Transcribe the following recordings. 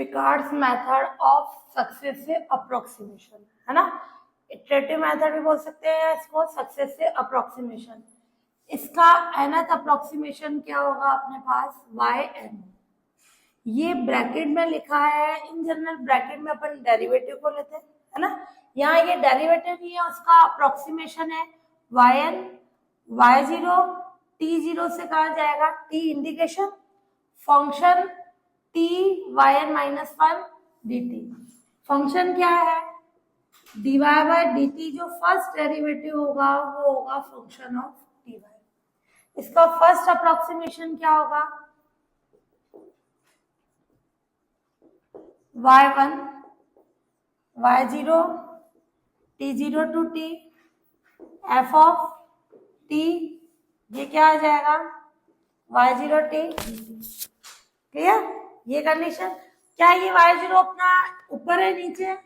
Picard's method of successive approximation, है ना। Iterative method भी बोल सकते हैं इसको, सक्सेसिव अप्रोक्सीमेशन। इसका nth अप्रोक्सीमेशन क्या होगा अपने पास, yn। ये ब्रैकेट में लिखा है, इन जनरल ब्रैकेट में अपन डेरिवेटिव को लेते हैं, है ना। यहाँ ये डेरिवेटिव नहीं है, उसका अप्रोक्सीमेशन है yn y0 t0 से कहा जाएगा, t indication, function t yn minus 1 dt। Function क्या है, dy बाय dt, जो फर्स्ट डेरिवेटिव होगा वो होगा फंक्शन ऑफ dy। इसका फर्स्ट अप्रोक्सीमेशन क्या होगा, y1 y0 t0 to t f of t, ये क्या आ जाएगा y0 t। क्लियर, ये कंडीशन क्या, ये y0 अपना ऊपर है नीचे,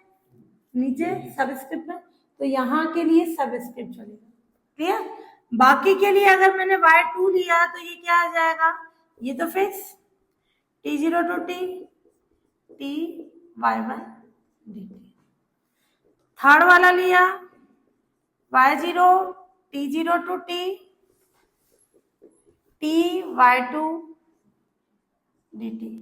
नीचे सबस्क्रिप्ट में, तो यहाँ के लिए सबस्क्रिप्ट चलेगा। क्लियर, बाकी के लिए अगर मैंने y2 लिया तो ये क्या आ जाएगा, ये तो fix t0 to t t y1 dt। Third वाला लिया y0 t0 to t t y2 dt।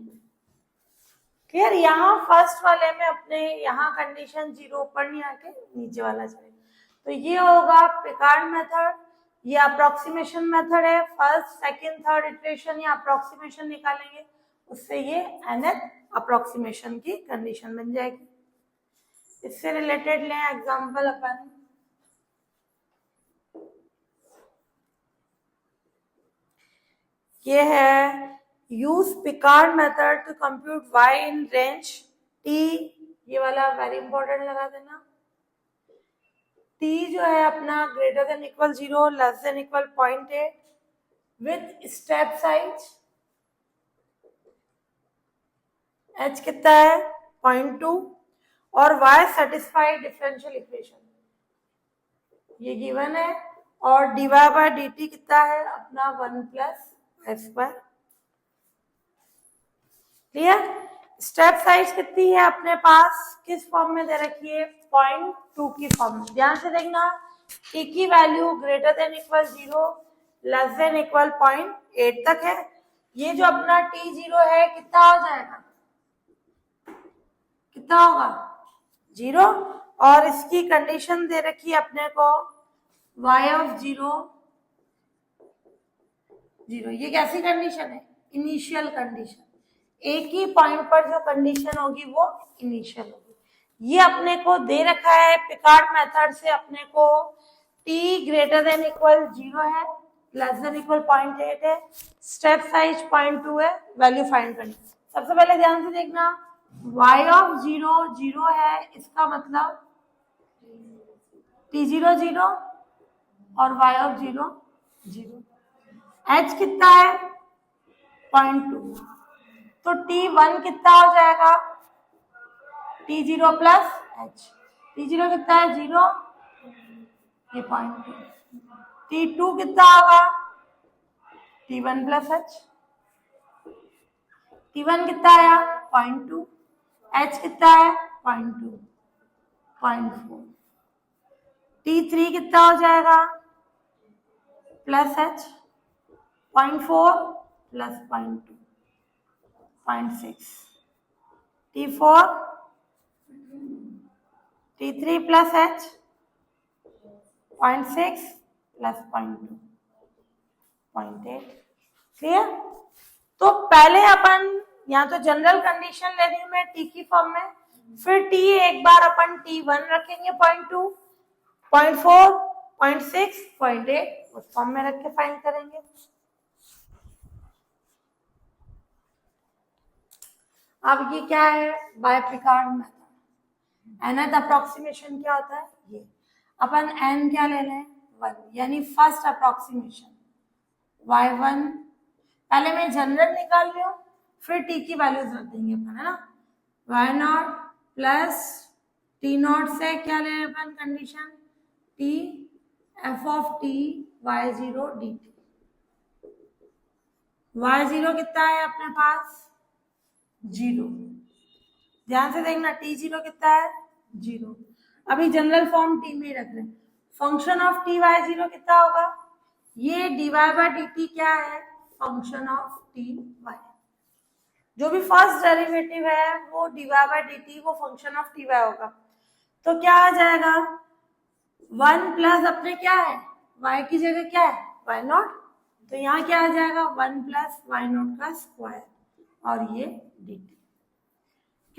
Clear, यहाँ फर्स्ट वाले में अपने यहाँ कंडीशन 0 ऊपर नहीं आके नीचे वाला चलेगा, तो ये होगा पिकार्ड मेथड। ये अप्रोक्सीमेशन मेथड है, फर्स्ट सेकंड थर्ड इटरेशन या अप्रोक्सीमेशन निकालेंगे, उससे ये nth अप्रोक्सीमेशन की कंडीशन बन जाएगी। इससे रिलेटेड लें एग्जांपल अपन, ये है use Picard method to compute y in range t, ये वाला वेरी इंपॉर्टेंट लगा देना। t जो है अपना greater than equal 0 less than equal 0.8 with step size h कितना है 0.2 और y सेटिस्फाइड डिफरेंशियल इक्वेशन ये गिवन है, और dy बाय dt कितना है अपना 1 plus x²। Clear, step size कितनी है अपने पास, किस फॉर्म में दे रखी है, 0.2 की फॉर्म में। ध्यान से देखना, t की value greater than equal 0 less than equal 0.8 तक है। ये जो अपना t0 है कितना हो जाएगा, कितना होगा 0, और इसकी कंडीशन दे रखी है अपने को y ऑफ 0 0। ये कैसी कंडीशन है, इनिशियल कंडीशन, एक ही पॉइंट पर जो कंडीशन होगी वो इनिशियल होगी। ये अपने को दे रखा है पिकार्ड मेथड से, अपने को t ग्रेटर देन इक्वल 0 है, लेस देन इक्वल 0.8 है, स्टेप साइज 0.2 है, वैल्यू फाइंड करनी। सबसे पहले ध्यान से देखना, y ऑफ 0 0 है, इसका मतलब t0 0 और y ऑफ 0 0। h कितना है 0.2, तो t1 कितना हो जाएगा t0 प्लस h। t0 कितना है 0, ये 0.2। t2 कितना होगा t1 प्लस h। t1 कितना आया 0.2, h कितना है 0.2 0.4। t3 कितना हो जाएगा plus h 0.4 plus 0.2 0.6। t4 t3 plus h 0.6 plus 0.2 0.8। Clear, तो पहले अपन यहाँ तो जनरल कंडीशन ले रही हूं मैं t की फॉर्म में, फिर t एक बार अपन t1 रखेंगे 0.2 0.4 0.6 0.8 उस फॉर्म में रख के फाइंड करेंगे। अब ये क्या है, by Picard method. nth approximation क्या होता है, ये अपन n क्या ले लें 1, यानी फर्स्ट अप्रोक्सीमेशन y1, पहले मैं जनरल निकाल रही हूँ, फिर t की वैल्यूज रख देंगे अपन, है ना। y0 प्लस t0 से क्या ले रहे अपन condition, t f of t y0 dt। y0 कितना है अपने पास 0, ध्यान से देखना, टी जीरो कितना है 0। अभी जनरल फॉर्म टी में ही रख रहे हैं। Function of T Y zero कितना होगा, ये D Y by D T क्या है, फंक्शन ऑफ टी वाई। जो भी फर्स्ट डेरिवेटिव है वो D Y by D T, वो फंक्शन ऑफ टी वाई होगा। तो क्या आ जाएगा, 1 प्लस अपने क्या है y की जगह क्या है y नॉट, तो यहाँ क्या आ जाएगा 1 प्लस y नॉट का स्क्वायर और ये dt।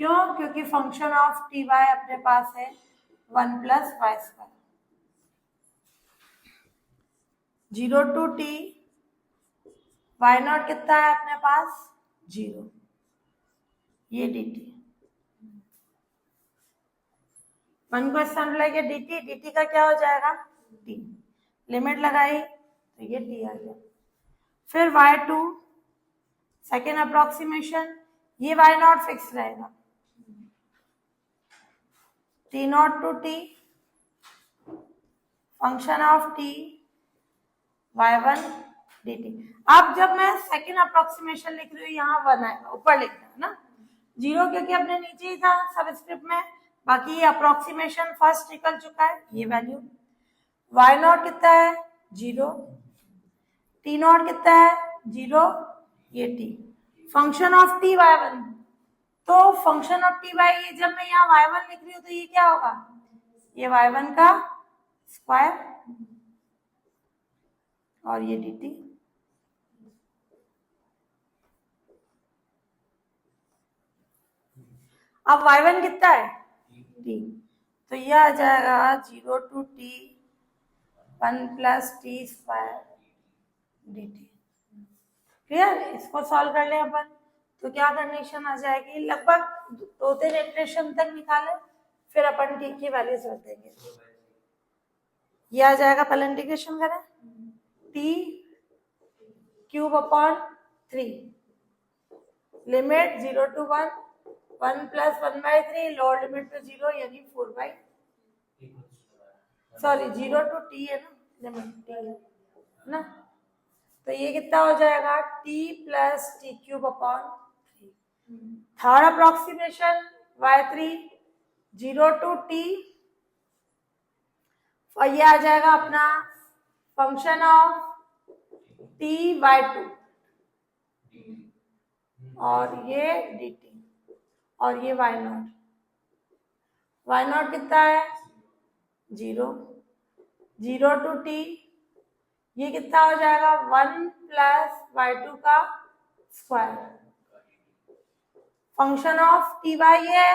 क्यों, क्योंकि फंक्शन ऑफ टी वाई अपने पास है 1 plus Y square. 0 to t y naught कितना है अपने पास 0, ये dt। वन क्वेश्चन लेके dt का क्या हो जाएगा t, लिमिट लगाई तो ये t आ गया। फिर y2 सेकेंड अप्रोक्सीमेशन, ये y नॉट फिक्स रहेगा, t naught to t function of t y1 dt। अब जब मैं सेकेंड अप्रोक्सीमेशन लिख रही हूँ यहाँ 1 आएगा, ऊपर लिखना है ना 0 क्योंकि अपने नीचे ही था सबस्क्रिप्ट में, बाकी ये अप्रोक्सीमेशन फर्स्ट निकल चुका है, ये वैल्यू y नॉट कितना है 0, t नॉट कितना है 0, ये t function of t y1। तो फंक्शन ऑफ टी वाई, जब मैं यहाँ y1 लिख रही हूँ तो ये क्या होगा, ये y1 का स्क्वायर और ये dt। अब y1 कितना है t, तो ये आ जाएगा 0 to t 1 plus T square dt। Clear, इसको सॉल्व कर ले अपन तो क्या कंडीशन आ जाएगी, लगभग 2-3 इटरेशन तक निकाले फिर अपन t की वैल्यूज रख देंगे। ये आ जाएगा, पहले इंटीग्रेशन करें, t cube upon 3 limit 0 to 1 1 plus 1/3 lower limit to 0 यानी 4 सॉरी 0 टू t है ना, लिमिट t है ना, तो ये कितना हो जाएगा t plus T cube upon 3। Third approximation y3 0 to t, और ये आ जाएगा अपना फंक्शन ऑफ t y2 और ये dt और ये y नॉट कितना है 0 0 टू t, ये कितना हो जाएगा 1 प्लस y2 का square. Function of T Y है,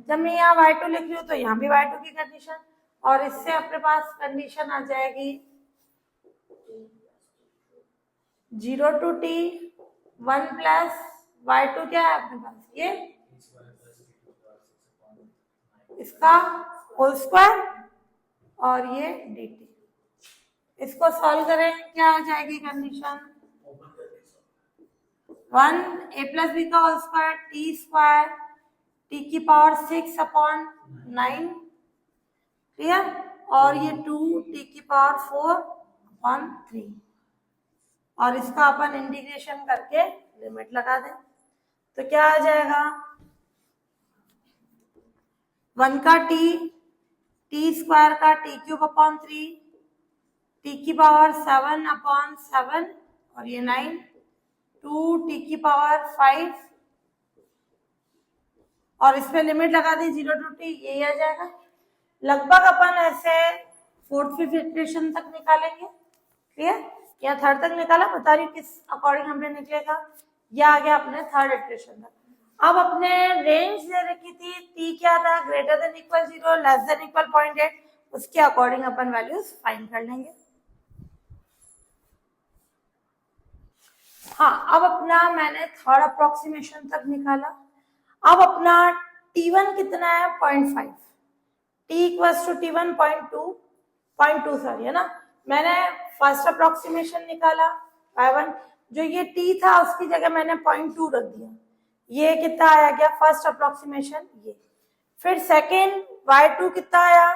जब मैं यहाँ y2 लिख रही हूँ तो यहाँ भी y2 की कंडीशन, और इससे अपने पास कंडीशन आ जाएगी 0 टू t 1 प्लस y2 क्या है अपने पास, ये इसका होल स्क्वायर और ये dt। इसको सॉल्व करें क्या आ जाएगी कंडीशन 1 a प्लस बी का whole square T square t की पावर 6 अपॉन 9, क्लियर, और ये 2 t की पावर 4 अपॉन 3, और इसका अपन इंटीग्रेशन करके लिमिट लगा दें तो क्या आ जाएगा 1 का t स्क्वायर का t क्यूब अपॉन 3 t की पावर 7 अपॉन 7 और ये 9 2 t की पावर 5 और इसमें लिमिट लगा दी 0 टू t, यही आ जाएगा। लगभग अपन ऐसे 4th-5th इटरेशन तक निकालेंगे, क्लियर, या थर्ड तक निकाला, बता रही हूँ किस अकॉर्डिंग हमने निकलेगा, या आ गया अपने थर्ड इटरेशन तक। अब अपने रेंज दे रखी थी t क्या था, greater than equal 0 less than equal 0.8, उसके अकॉर्डिंग अपन वैल्यूज फाइंड कर लेंगे। हाँ, अब अपना मैंने थर्ड अप्रोक्सीमेशन तक निकाला। अब अपना t1 कितना है 0.5, t equals to t1 0.2 sorry है ना। मैंने फर्स्ट अप्रोक्सीमेशन निकाला y1, जो ये t था उसकी जगह मैंने 0.2 रख दिया, ये कितना आया गया फर्स्ट अप्रोक्सीमेशन ये। फिर सेकेंड y2 कितना आया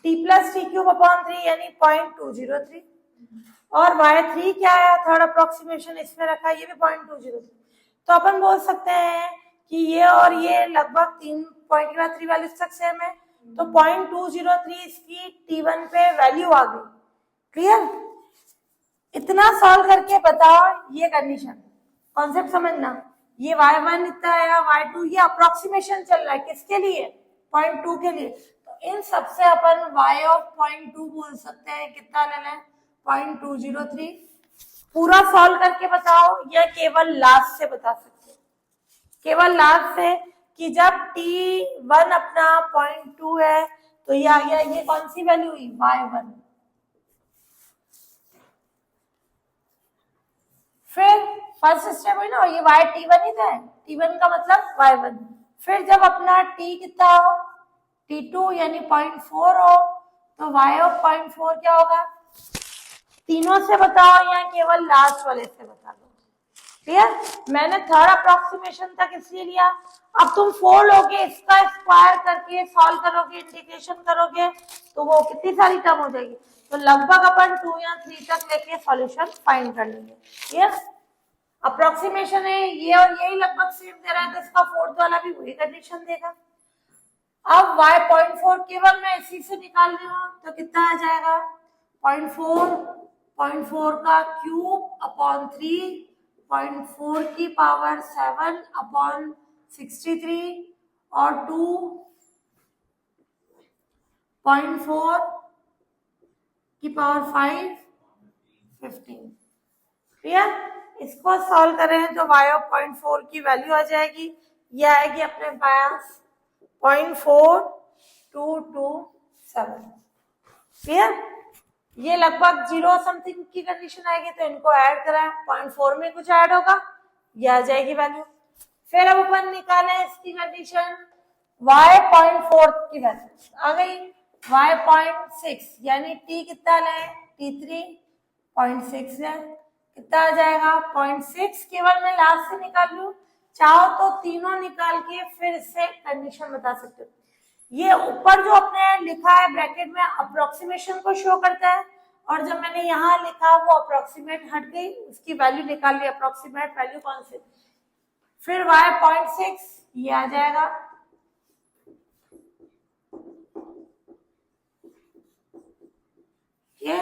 t plus T cube upon 3 यानी 0.203, और y3 क्या आया थर्ड अप्रोक्सीमेशन इसमें रखा, ये भी 0.203। तो अपन बोल सकते हैं कि ये और ये लगभग 3 पॉइंट के बाद 3 वैल्यूज तक सेम है, तो 0.203 इसकी T1 पे वैल्यू आ गई। क्लियर? इतना सॉल्व करके बताओ ये कंडीशन, कॉन्सेप्ट समझना। ये y1 इतना है या y2, ये अप्रोक्सीमेशन चल रहा है किसके लिए? 0.2 के लिए। तो इन सबसे अपन y ऑफ 0.2 बोल सकते हैं, कितना लेना है? 0.203। पूरा सॉल्व करके बताओ या केवल लास्ट से बता सकते हो? केवल लास्ट से, कि जब T1 अपना 0.2 है तो ये आ गया, ये कौन सी वैल्यू हुई? y1। फिर फर्स्ट स्टेप हुई ना, ये y T1 ही था, T1 का मतलब y1। फिर जब अपना T कितना हो? T2 यानी 0.4 हो, तो y ऑफ 0.4 क्या होगा? तीनों से बताओ या केवल लास्ट वाले से बता दो? क्लियर? मैंने थर्ड अप्रोक्सीमेशन तक इसलिए लिया। अब तुम 4 लोगे, इसका स्क्वायर करके सॉल्व करोगे, इंटीग्रेशन करोगे, तो वो कितनी सारी टर्म हो जाएगी। तो लगभग अपन 2 या 3 तक लेके सॉल्यूशन फाइंड कर लेंगे। क्लियर? अप्रोक्सीमेशन है ये और यही लगभग सेम दे रहा है, तो इसका फोर्थ वाला भी वही कंडीशन देगा। अब y 0.4 केवल मैं इसी से निकाल रही हूँ, तो कितना आ जाएगा? 0.4 का क्यूब अपॉन 3, 0.4 की पावर 7 अपॉन 63 और 2.4 की पावर 5, 15। क्लियर? इसको सॉल्व करें तो y ऑफ 0.4 की वैल्यू आ जाएगी, ये आएगी अपने पास 0.4227। क्लियर? ये लगभग 0 समथिंग की कंडीशन आएगी, तो इनको ऐड करा, 0.4 में कुछ ऐड होगा, ये आ जाएगी वैल्यू। फिर अब अपन निकाले इसकी कंडीशन, y 0.4 की वैल्यू आ गई, y 0.6 यानी t कितना लें? T3 0.6 लें, कितना आ जाएगा? 0.6। केवल मैं लास्ट से निकाल लूं, चाहो तो तीनों निकाल के फिर इससे कंडीशन बता सकते हो। ये ऊपर जो अपने लिखा है ब्रैकेट में अप्रोक्सीमेशन को शो करता है, और जब मैंने यहाँ लिखा वो अप्रोक्सीमेट हट गई, उसकी वैल्यू निकाल ली, अप्रोक्सीमेट वैल्यू कौन सी? फिर y 0.6 ये आ जाएगा, ये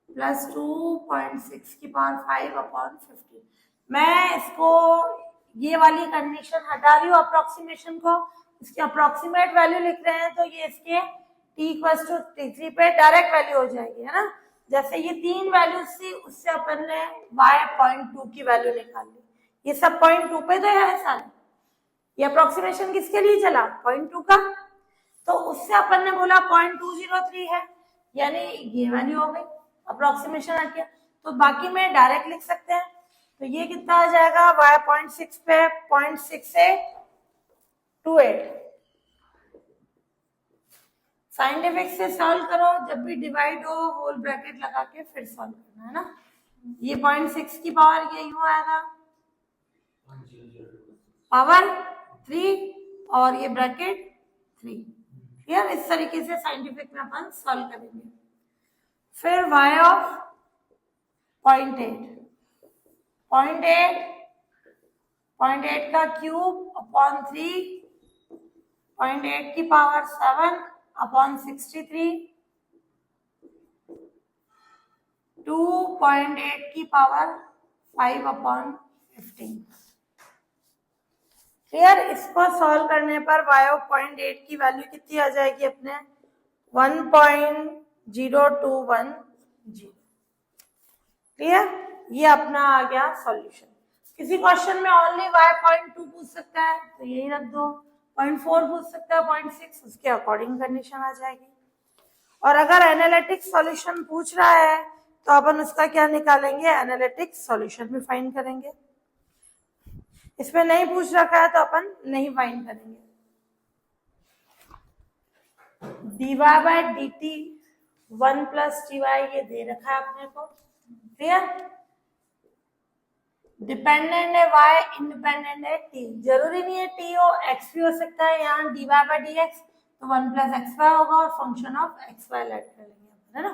प्लस 2.6 की पावर 5 अपॉन 15। मैं इसको ये वाली कंडीशन हटा रही हूँ, अप्रोक्सीमेशन को, इसकी अप्रोक्सीमेट वैल्यू लिख रहे हैं, तो ये इसके t इक्वल्स टू T3 पे डायरेक्ट वैल्यू हो जाएगी, है ना। जैसे ये 3 वैल्यूज थी, उससे अपन ने y 0.2 की वैल्यू निकाल ली, ये सब 0.2 पे तो है सारे। ये अप्रोक्सीमेशन किसके लिए चला? 0.2 का, तो उससे अपन ने बोला 0.203 है, यानी ये वैल्यू हो गई, अप्रोक्सीमेशन आ गया। तो बाकी में डायरेक्ट लिख सकते हैं, तो ये कितना आ जाएगा? y 0.6 पे 0.6828। साइंटिफिक से सॉल्व करो, जब भी डिवाइड हो होल ब्रैकेट लगा के फिर सॉल्व करना है ना। ये 0.6 की पावर ये यूं आएगा, पावर 3 और ये ब्रैकेट 3। क्लियर? इस तरीके से साइंटिफिक में अपन सॉल्व करेंगे। फिर y ऑफ 0.8 का क्यूब अपॉन 3, 0.8 की पावर 7 अपॉन 63, 2.8 की पावर 5 अपॉन 15। क्लियर? इसको सॉल्व करने पर y ऑफ 0.8 की वैल्यू कितनी आ जाएगी अपने? 1.0210। क्लियर? ये अपना आ गया सॉल्यूशन। किसी क्वेश्चन में ओनली y 0.2 पूछ सकता है, तो यही रख दो। 0.4 पूछ सकता है, 0.6, उसके अकॉर्डिंग कंडीशन आ जाएगी। और अगर एनालिटिक सॉल्यूशन पूछ रहा है तो अपन उसका क्या निकालेंगे? एनालिटिक सॉल्यूशन भी फाइंड करेंगे। इसमें नहीं पूछ रखा है तो अपन नहीं फाइंड करेंगे। dy by dt 1 plus dy ये दे रखा है अपने को। क्लियर? डिपेंडेंट है y, इंडिपेंडेंट है t। जरूरी नहीं है t हो, x भी हो सकता है। यहाँ dy बाय dx तो 1 प्लस xy होगा और फंक्शन ऑफ xy लेट कर लेंगे, है ना।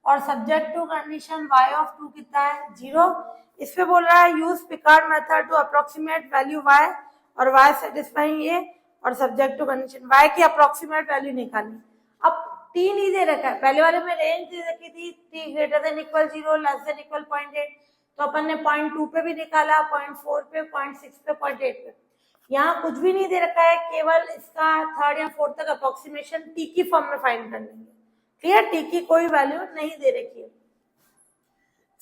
और subject to condition y of 2 कितना है? 0। इस पे बोल रहा है use Picard method to approximate value y और y सेटिस्फाइंग ये और सब्जेक्ट टू कंडीशन। y की अप्रोक्सीमेट वैल्यू निकालनी। अब t नहीं दे रखा है, पहले वाले में रेंज दे रखी थी t greater than equal 0 less than equal 0.8, तो अपन ने 0.2 पे भी निकाला, 0.4 पे, 0.6 पे, 0.8 पे। यहाँ कुछ भी नहीं दे रखा है, केवल इसका थर्ड या फोर्थ तक अप्रोक्सीमेशन टी की फॉर्म में फाइंड कर लेंगे। क्लियर, टी की कोई वैल्यू नहीं दे रखी है।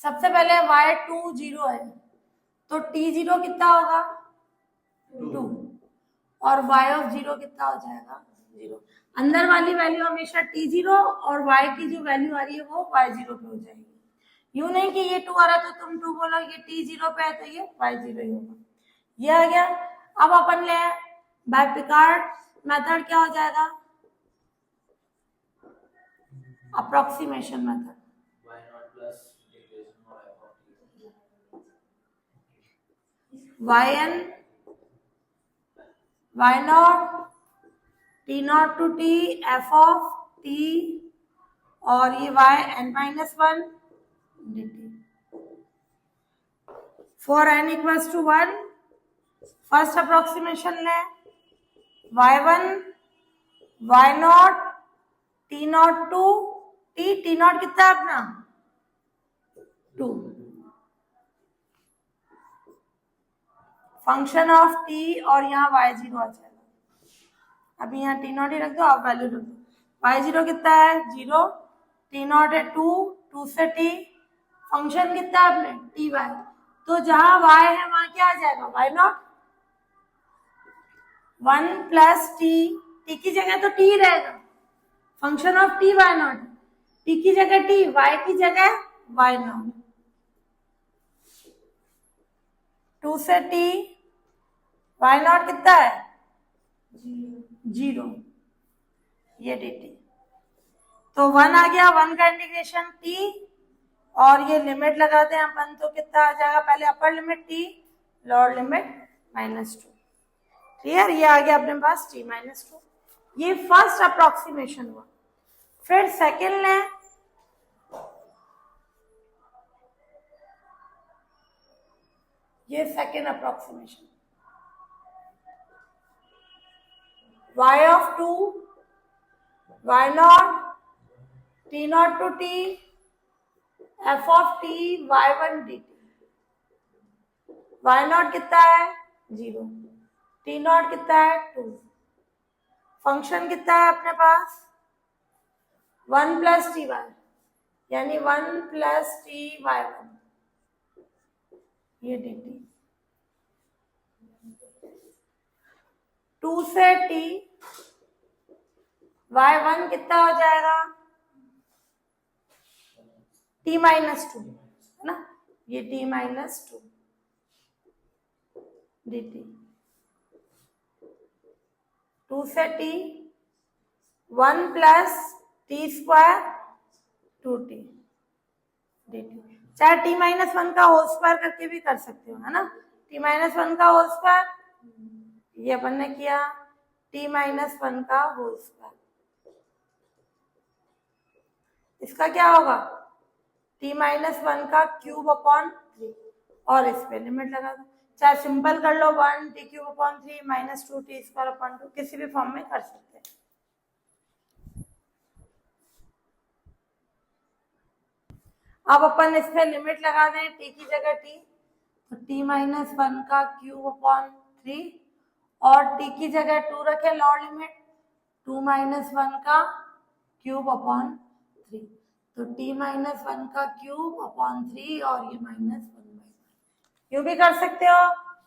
सबसे पहले y2 0 है तो t0 कितना होगा 2 और y ऑफ 0 कितना हो जाएगा 0। अंदर वाली वैल्यू हमेशा t0 और y की जो वैल्यू आ रही है वो y0 पे हो जाएगी। यूं नहीं कि ये 2 आ रहा है तो तुम 2 बोलो, ये t0 पे है तो ये y0 ही होगा। ये आ गया। अब अपन ले बाय पिकार्ड मेथड, क्या हो जाएगा approximation method. yn y0 t0 to t f of t और ये yn-1 dt। For n equals to 1 first approximation ले y1 y0 t0 to t, t0 कितना है अपना 2, फंक्शन ऑफ t और यहाँ y0 आ जाएगा। अभी यहाँ t0 ही रख दो, आप वैल्यू रख दो। y0 कितना है 0, t0 है 2, 2 से t, फंक्शन कितना है अपने ty, तो जहां y है वहां क्या आ जाएगा y0, 1 प्लस t की जगह तो t रहेगा, function of t y0, t की जगह t, y की जगह y0, 2 से t, y0 कितना है 0, ये dt। तो 1 आ गया, 1 का इंटीग्रेशन t और ये लिमिट लगाते हैं अपन, तो कितना आ जाएगा, पहले upper limit t, lower limit -2। Clear, ये आ गया अपने पास t -2। ये फर्स्ट अप्रोक्सीमेशन हुआ। फिर सेकेंड ले ये second approximation, y of 2 y0 t0 to t f of t y1 dt। y0 कितना है 0, t0 कितना है 2, फंक्शन कितना है अपने पास 1 प्लस टी वाई, यानी 1 प्लस टी y1, ये dt। 2 से t y1 कितना हो जाएगा t -2, है ना, ये t -2 dt। 2 से t 1 plus t square 2t dt। चाहे t -1 का होल स्क्वायर करके भी कर सकते हो, है ना, t -1 का होल स्क्वायर, ये अपन ने किया t -1 का होल स्क्वायर, इसका क्या होगा t -1 का क्यूब अपॉन 3 और इस पे लिमिट लगा दो, चाहे सिंपल कर लो 1 t cube upon 3 -2 t square upon 2, किसी भी फॉर्म में कर सकते हैं। अब अपन इस पे लिमिट लगा दें t की जगह t, तो t -1 का क्यूब अपॉन 3 और t की जगह 2 रखे, लोअर लिमिट 2 -1 का क्यूब अपॉन 3, तो t -1 का क्यूब अपॉन 3 और ये -1/3, यूं भी कर सकते हो,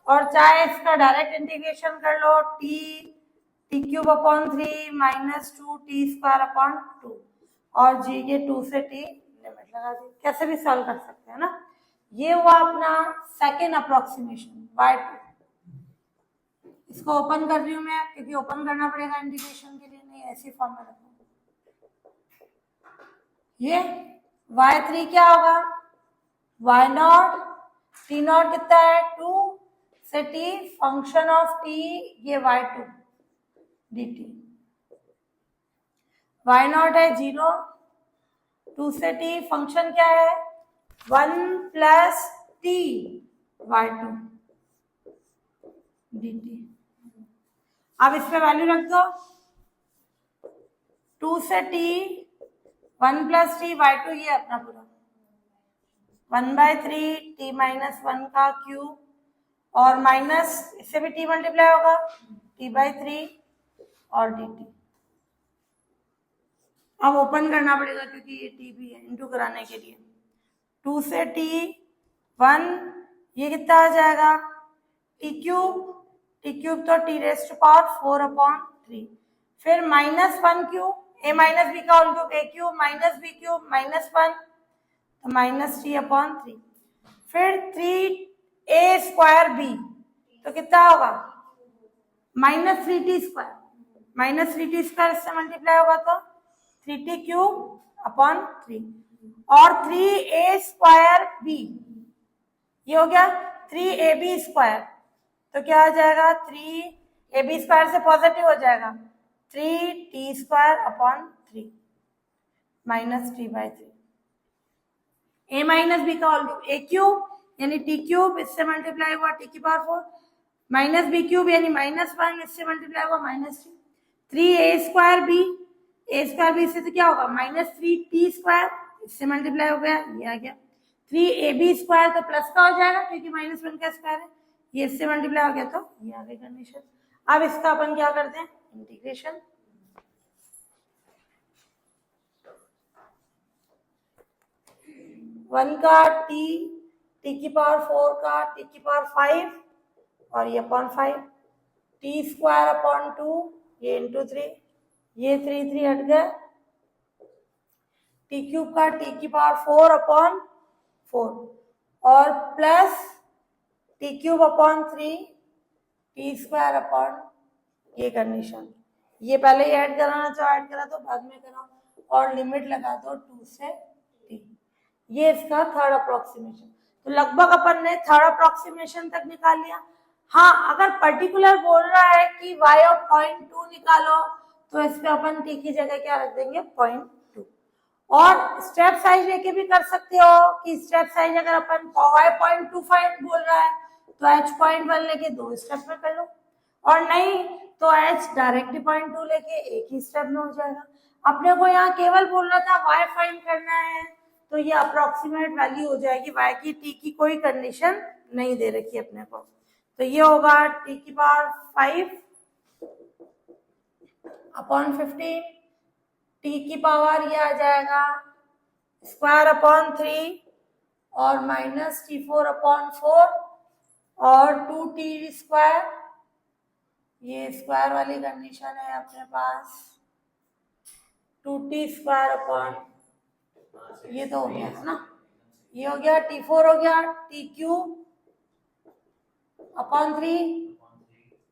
और चाहे इसका डायरेक्ट इंटीग्रेशन कर लो t cube upon 3 -2 t square upon 2 और g के 2 से t लिमिट लगा दी, कैसे भी सॉल्व कर सकते हैं ना। ये हुआ अपना सेकेंड अप्रोक्सीमेशन y2। इसको ओपन कर रही हूं मैं क्योंकि ओपन करना पड़ेगा इंटीग्रेशन के लिए, नहीं ऐसी फॉर्म में रखो। ये y3 क्या होगा y0 t0 कितना है 2 से t, फंक्शन ऑफ t ये y2 dt। y0 है 0, 2 से t, फंक्शन क्या है 1 प्लस t y2 dt। अब इस पे वैल्यू रख दो, 2 से t 1 प्लस टी बाई 2, ये अपना पूरा 1/3 t माइनस 1 का क्यूब, और माइनस इससे भी t मल्टीप्लाई होगा t/3 और dt। अब ओपन करना पड़ेगा क्योंकि ये t भी है, इंटू कराने के लिए 2 से t 1, ये कितना आ जाएगा t क्यूब तो t रेस्ट टू पावर 4/3, फिर -1 क्यूब a माइनस बी का whole cube a cube minus B cube -1 तो -t/3, फिर 3a² b तो कितना होगा -3t², -3t² इससे मल्टीप्लाई होगा तो 3t³/3 और 3a² b, ये हो गया 3ab², तो क्या हो जाएगा 3ab² से पॉजिटिव हो जाएगा 3t²/3 -t/3, a minus B का होल क्यूब a क्यूब यानी t³ इससे मल्टीप्लाई हुआ t⁴ माइनस बी क्यूब यानी -1 इससे मल्टीप्लाई हुआ -3, 3a² b से तो क्या होगा -3t² इससे मल्टीप्लाई हो गया, ये आ गया 3ab² तो प्लस का हो जाएगा क्योंकि -1 का स्क्वायर है, ये इससे मल्टीप्लाई हो गया तो ये आ गई कंडीशन। अब इसका अपन क्या करते हैं इंटीग्रेशन, वन का t⁴ का t⁵ और ये अपॉन 5 t²/2 ये इंटू 3, ये 3 हट गया, t³ का t⁴/4 और प्लस t³/3 t²/ ये कंडीशन, ये पहले ही ऐड कराना चाहो ऐड करा तो बाद में कराओ, और लिमिट लगा दो 2 से t, ये इसका थर्ड अप्रोक्सीमेशन। तो लगभग अपन ने थर्ड अप्रोक्सीमेशन तक निकाल लिया। हाँ, अगर पर्टिकुलर बोल रहा है कि y ऑफ 0.2 निकालो तो इस पे अपन t की जगह क्या रख देंगे 0.2, और स्टेप साइज लेके भी कर सकते हो कि स्टेप साइज अगर अपन y 0.25 बोल रहा है तो h 0.1 लेके 2 स्टेप में कर लो, और नहीं तो h डायरेक्टली 0.2 लेके एक ही स्टेप में हो जाएगा। अपने को यहाँ केवल बोलना था y फाइंड करना है, तो ये अप्रोक्सीमेट वैल्यू हो जाएगी y की, t की कोई कंडीशन नहीं दे रखी अपने को, तो ये होगा t⁵/15 t की पावर ये आ जाएगा ²/3 और -t⁴/4 और 2t², ये स्क्वायर वाली कंडीशन है अपने पास 2t², ये तो हो गया है ना, ये हो गया t4 हो गया t³/3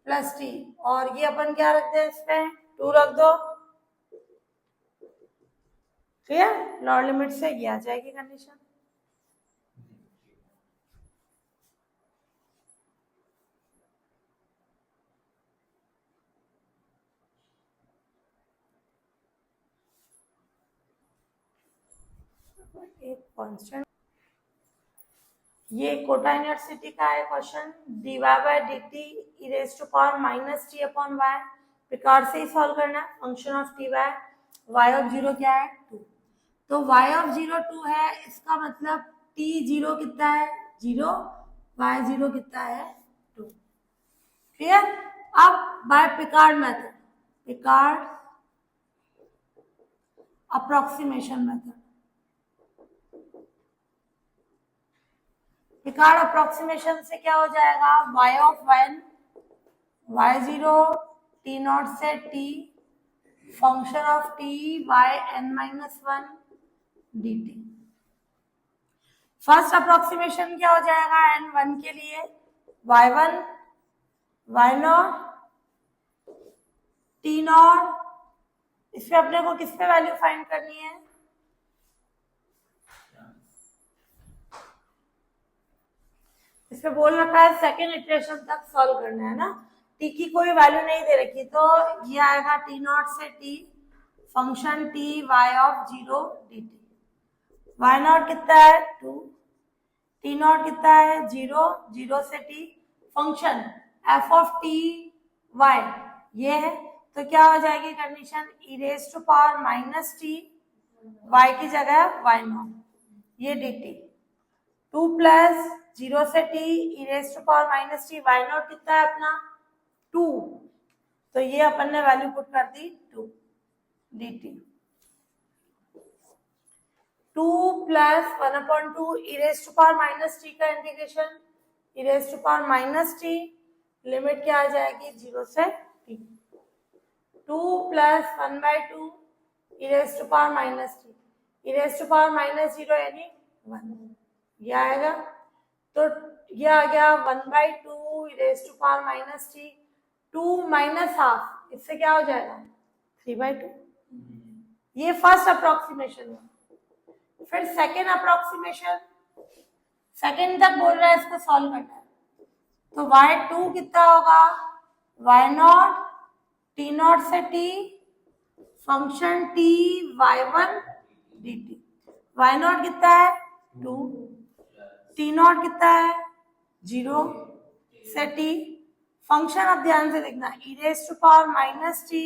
प्लस t, और ये अपन क्या रखते हैं इसमें 2 रख दो, क्लियर, लोअर लिमिट से ये आ जाएगी कंडीशन। एक कांस्टेंट, ये कोटा यूनिवर्सिटी का है क्वेश्चन, dy/dt e⁻t/y, प्रकार से ही सॉल्व करना, function of t by y of 0 क्या है 2, तो y ऑफ 0 2 है, इसका मतलब t0 कितना है 0, y0 कितना है 2, क्लियर। अब by Picard method, Picard approximation method, Picard approximation से क्या हो जाएगा y ऑफ 1 y0 t0 से t function of t yn-1 dt। First approximation क्या हो जाएगा n1 के लिए y1 y0 t0, इसमें अपने को किस पे वैल्यू फाइंड करनी है इस पे बोल रखा है सेकेंड इटरेशन तक सॉल्व करना है ना, t की कोई वैल्यू नहीं दे रखी, तो ये आएगा t0 से t function t y of 0 dt, y0 कितना है 2, t0 कितना है 0, 0 से t function f of t y ये है, तो क्या हो जाएगी condition, e raise to power minus T, y की जगह y नॉट, ये dt, 2 प्लस 0 से t e raise to power minus T, y naught कितना है अपना 2, तो ये अपन ने वैल्यू पुट कर दी 2 dt, 2 plus 1/2 e raise to power minus T का integration, e raise to power minus t, limit क्या आ जाएगी 0 से t, 2 plus 1/2 e raise to power minus t, e raise to power minus 0 यानी 1, ये आएगा, तो ये आ गया 1/2 e raise to power minus T, 2 minus half, इससे क्या हो जाएगा 3/2, ये फर्स्ट अप्रोक्सीमेशन है। फिर सेकेंड अप्रोक्सीमेशन, सेकेंड तक बोल रहा है, इसको सॉल्व करना है, तो y2 कितना होगा, y नॉट t नॉट से t, function t y1 dt, y naught कितना है 2, t नॉट कितना है 0 से t, फंक्शन अब ध्यान से देखना e raise to power minus T,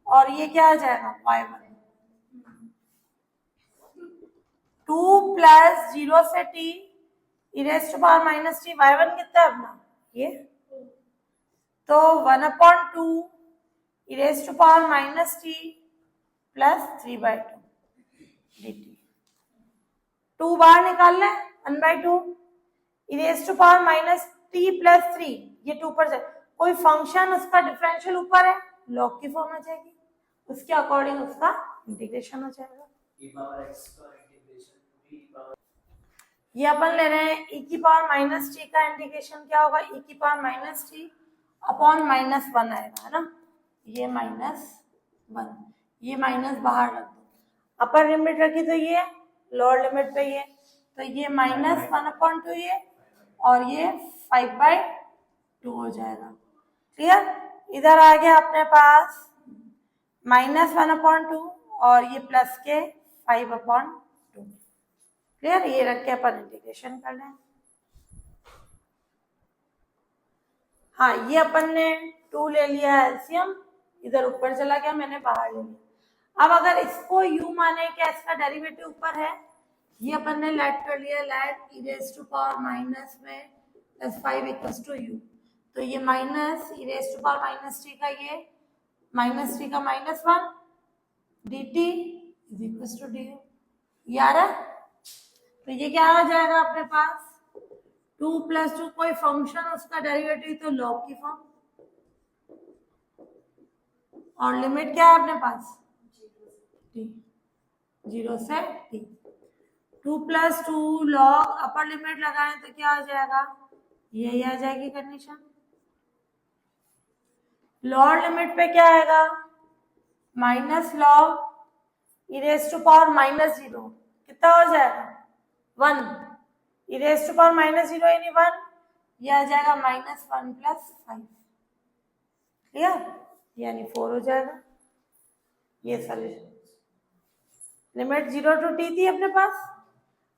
और ये क्या आ जाएगा y1, 2 प्लस 0 से t e raise to power minus T, y1 कितना है अपना ये, तो 1/2 e raise to power minus T plus 3/2 dt, 2 बाहर निकाल लें, 1/2 e raise to power minus T plus 3, ये 2 पर जाए, कोई फंक्शन उसका डिफरेंशियल ऊपर है, लॉग की फॉर्म आ जाएगी, उसके अकॉर्डिंग उसका इंटीग्रेशन हो जाएगा। ये अपन ले रहे हैं e की पावर माइनस टी का इंटीग्रेशन क्या होगा, e की पावर माइनस टी अपॉन -1 आएगा, है ना, ये -1, ये माइनस बाहर रख दो, अपर लिमिट रखी तो ये, लोअर लिमिट पे ये, तो ये -1/2 ये, और ये 5/2 हो जाएगा, क्लियर। इधर आ गया अपने पास -1/2 और ये प्लस के 5/2, क्लियर, ये रख के अपन इंटीग्रेशन कर लें। हाँ, ये अपन ने 2 ले लिया एलसीएम, इधर ऊपर चला गया, मैंने बाहर ले लिया। अब अगर इसको u माने क्या इसका डेरिवेटिव ऊपर है, ये अपन ने लेट कर लिया, let e raise to power minus में +5 इक्वल्स टू u, तो ये minus e raise to power minus T का ये माइनस टी का -1 dt is equals to du, ये आ रहा है, तो ये क्या आ जाएगा अपने पास 2 + 2, कोई फंक्शन उसका डेरिवेटिव तो लॉग की फॉर्म, और लिमिट क्या है अपने पास t, 0 से t, 2 + 2 लॉग, अपर लिमिट लगाएं तो क्या आ जाएगा, यही आ जाएगी कंडीशन, लोअर लिमिट पे क्या आएगा minus log e raise to power -0, कितना हो जाएगा 1, e रेज टू पावर -0 यानी 1, ये आ जाएगा -1 + 5, क्लियर, यानी 4 हो जाएगा, ये सॉल्यूशन। लिमिट 0 to t थी अपने पास,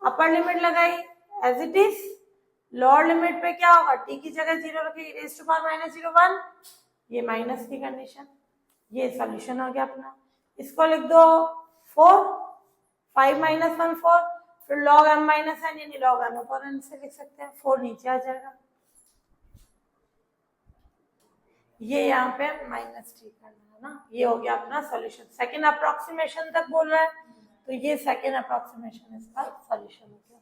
अपर लिमिट लगाई as it is, lower limit पे क्या होगा, t की जगह 0 रखी, e रेज टू पावर -0 1, ये माइनस की कंडीशन, ये सॉल्यूशन हो गया अपना। इसको लिख दो 4, 5 - 1 4, फिर log m - n यानी log m upon n से लिख सकते हैं, 4 नीचे आ जाएगा, ये यहाँ पे -t करना है ना, ये हो गया अपना सॉल्यूशन। सेकेंड अप्रोक्सीमेशन तक बोल रहा है, तो ये सेकेंड अप्रोक्सीमेशन इसका सॉल्यूशन हो गया।